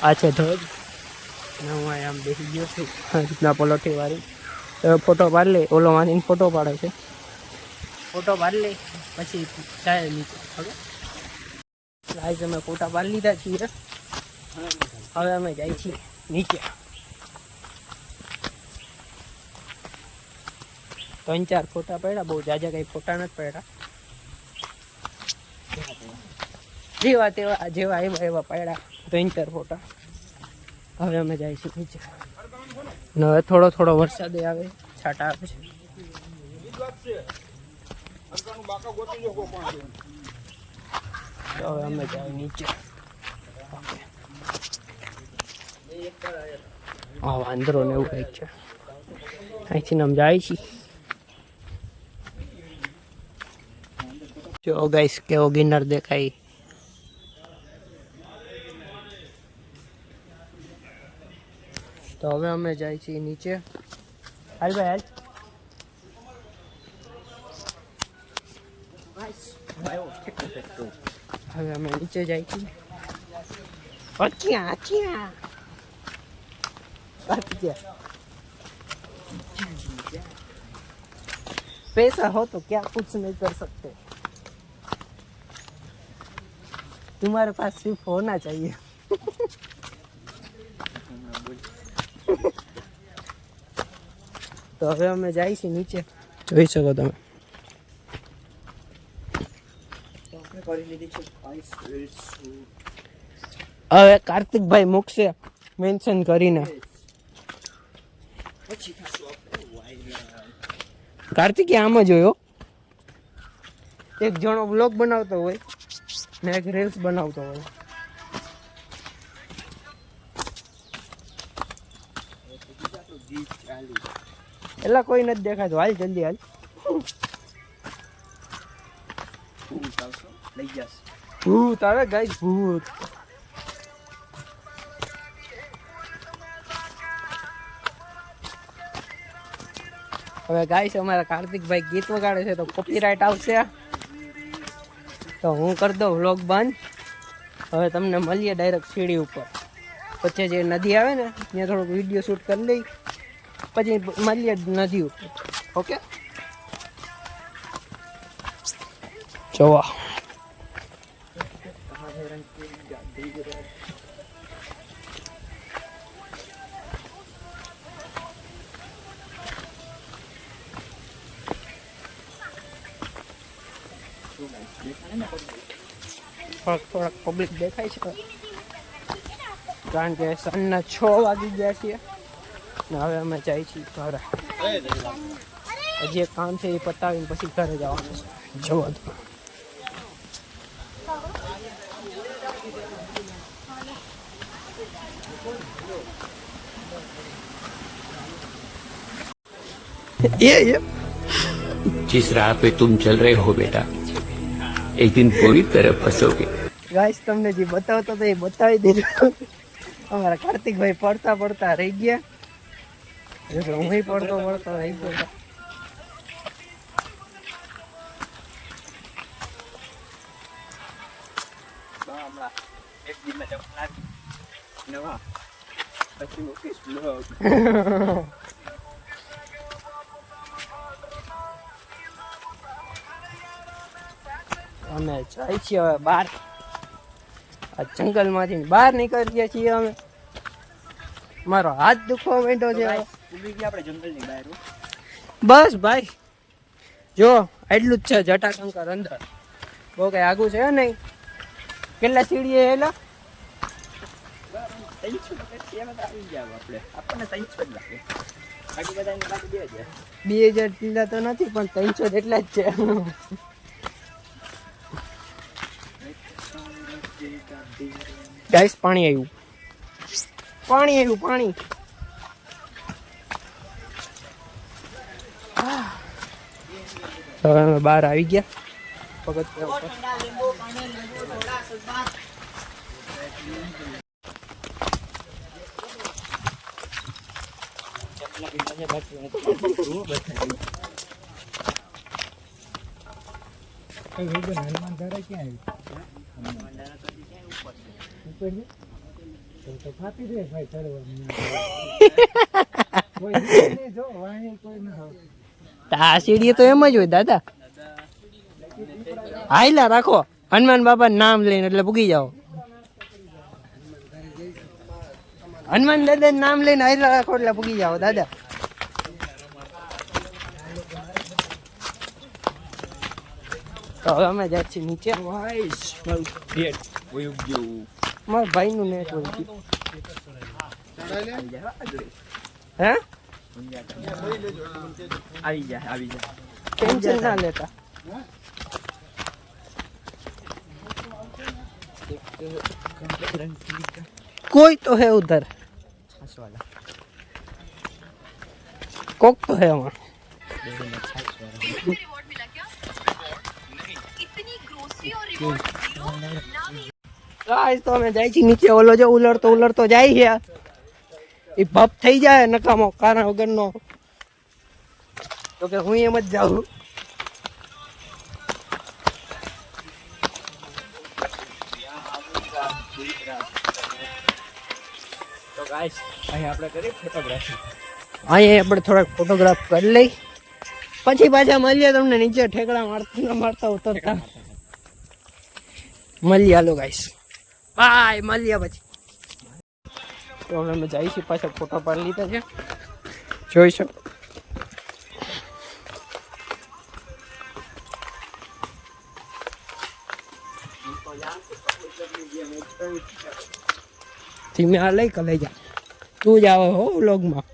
આ છે ધોધ ને હું અહીંયા આમ બેસી ગયો છું આ રીતના પલોઠી વાળી. ફોટો પાડી લે, ઓલો વાંચીને ફોટો પાડે છે. ફોટો પાડી લે પછી જાય નીચે. હવે અમે ફોટા પાડી લીધા છીએ, હવે અમે જાય છીએ નીચે. 3-4 ફોટા પડ્યા, બહુ જાજા કઈ ફોટા નથી પડ્યા. જેવા તેવા જેવા એવા એવા પડ્યા 3-4 ફોટા. હવે અમે જાય છીએ નીચે. ને હવે થોડો થોડો વરસાદ આવે, છાંટા આવે છે. તો હવે અમે જાય નીચે. હા, વાંદરો ને એવું કંઈક છે. અહીંથી અમે જાય છીએ. જો ગાઈસ કેવો ગિરનાર દેખાય. તો હવે અમે જાય છીએ નીચે. હાલ ભાઈ હાલ. હવે અમે નીચે જાય છીએ. पैसा हो तो क्या कुछ नहीं कर सकते, तुम्हारे पास सिर्फ होना चाहिए. તો હવે અમે જાય છીએ નીચે, જોઈ શકો તમે. હવે કાર્તિકભાઈ મૂકશે મેન્શન કરીને. કાર્તિક આમ જ હોય, એક જણો બ્લોગ બનાવતો હોય ને એક રીલ્સ બનાવતો હોય. એલા કોઈ નથી દેખાતું. હાલ જલ્દી હાલ. ભૂત આવે ગાઈસ, ભૂત. હવે ગાઈસ અમારા કાર્તિકભાઈ ગીત વગાડે છે તો કોપીરાઇટ આવશે, તો હું કરી દઉં વ્લોગ બંધ. હવે તમને મળીએ ડાયરેક્ટ સીડી ઉપર. પછી જે નદી આવે ને ત્યાં થોડોક વિડીયો શૂટ કરી લઈ, પછી મળીએ નદી ઉપર. ઓકે, જોવા. થોડાક પબ્લિક દેખાય છે કારણ કે સાંજના 6 વાગી ગયા છીએ ને હવે અમે જાય છીએ ઘરે. હજી એક કામ છે એ પતાવીને પછી ઘરે જવાનું છે. જવા દો. ये जिस राह पे तुम चल रहे हो बेटा, एक दिन पूरी तरह फंसोगे. गाइस તમને જે બતાવતો તો એ બતાવી દીધું. અમારા કાર્તિકભાઈ પડતા પડતા રહી ગયા, એટલે હું પડતો રહી ગયો. એક દિન નવા પછી મૂકીશ બ્લોગ. અમે જાય છીએ હવે બહાર. આ જંગલમાંથી બહાર નીકળીએ છીએ અમે. મારો હાથ દુખવા માંડ્યો છે. આપણે જંગલની બહાર બસ ભાઈ, જો એટલું જ છે. જટાશંકર અંદર બહુ કઈ આગું છે નહીં. કેટલા સીડીએ એલા 2000 ટીલા તો નથી પણ 300 જેટલા જ છે. ગાઈસ પાણી આવ્યું. હવે અમે બહાર આવી ગયા પગથિયા ઉપર. હનુમાન ધારા ક્યાં આવી? તો ફાટી દે ભાઈ ચડવા કોઈ નહીં જો વાહી કોઈ ના હોય. આ સીડી તો એમ જ હોય દાદા. હાઈલા રાખો હનુમાન બાપા નામ લઈને એટલે પૂગી જાઓ. હનુમાન દાદા નામ લઈને હાઈલા રાખો એટલે પૂગી જાઓ દાદા. તો હવે અમે જાય છીએ નીચે. મારા ભાઈ નું નેટ હોય હે આવી જાય ટેન્શન ના લેતા. कोई तो है उधर कोक तो है वहाँ. गाइस तो हमें जाई छी नीचे. ओलो जो उलरतो जाई है એ ભપ થઈ જાય નકામો કારણ વગરનો. તો કે હું એમ જ જાઉં. તો ગાઈસ અહીં આપણે કરીએ ફોટોગ્રાફી. અહીંયા આપણે થોડાક ફોટોગ્રાફ કરી લઈ પછી પાછા મળીએ તમને નીચે ઠેકડા મારતા ઉતરતા મળીએ. હાલો ગાઈસ બાય મળીએ પછી. તો હવે અમે જઈએ છીએ પાછા ફોટો પાડી લીધા છે જોઈ શકો. ધીમે આ લઈ કલાઈ જા. તું જ આવે હો વ્લોગમાં.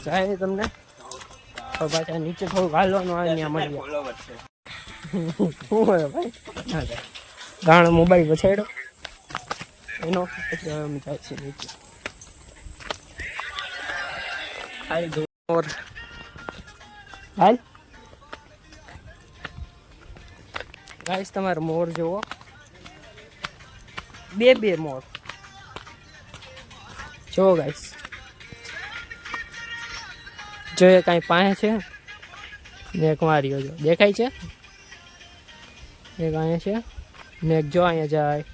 જાય તમને તો પાછા નીચે થોડુંક હાલવાનું આવે ત્યાં મળીએ. શું હોય ભાઈ ગાણો મોબાઈલ વછાડ્યો એનો પછી હવે અમે જાય છીએ નીચે. હાલ ગાઈસ તમારે મોર જોવો. બે મોર જો ગાઈસ. જો એ કાંઈ પાસે છે ને એક માર્યો જો દેખાય છે. એક અહીંયા છે ને એક જો અહીંયા જાય.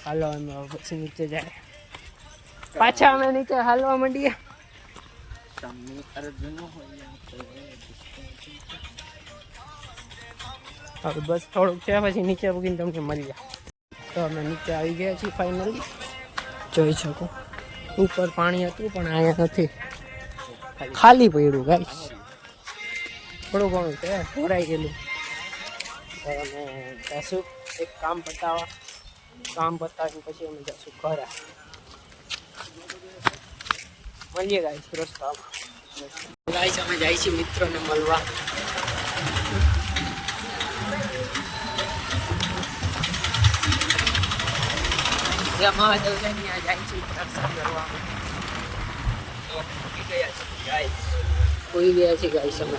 હાલો અમે પછી નીચે જાય. પાછા અમે નીચે હાલવા માંડીએ. હવે બસ થોડુંક છે પછી નીચે પૂગીને તમને મળીએ. તો અમે નીચે આવી ગયા છીએ ફાઇનલી. જોઈ શકો ઉપર પાણી હતું પણ અહીંયા નથી ખાલી પડ્યું ગાઈસ. થોડું ઘણું છે ભરાઈ ગયેલું. અમે જશું એક કામ પતાવીને પછી અમે જશું ઘરે. મળીએ ગાઈસ રસ્તામાં. ગાઈસ અમે જાય છીએ મિત્રોને મળવા. મહાદેવ જાય છે દર્શન કરવા. ભૂલી ગયા છે ગાઈસ અમે.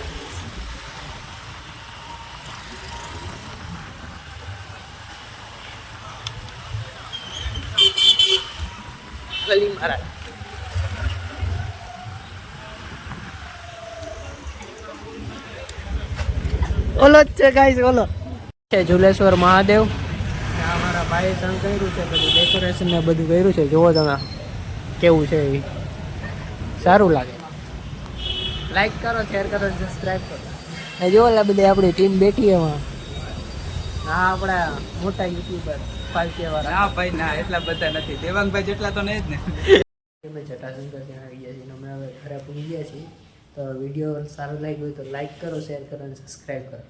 ગલી મહારાજ ઓલો જ છે ગાઈસ. ઓલો છે ઝુલેશ્વર મહાદેવ. અમારા ભાઈ સંગ કર્યું છે બધું ડેકોરેશન ને બધું કર્યું છે. જોવો તમે કેવું છે એ સારું લાગે. લાઈક કરો, શેર કરો, સબસ્ક્રાઈબ કરો. એ જો ઓલા બધી આપણી ટીમ બેઠી એમાં. હા આપણા મોટા યુટ્યુબર પાલકેવાળા. ના ભાઈ ના એટલા બધા નથી. દેવાંગભાઈ જેટલા તો નહીં જ ને. અમે જટાશંકર ત્યાં આવી ગયા છીએ. અમે હવે ઘરે પહોંચી ગયા છીએ. તો વિડીયો સારો લાગ્યો હોય તો લાઈક કરો, શેર કરો અને સબસ્ક્રાઈબ કરો.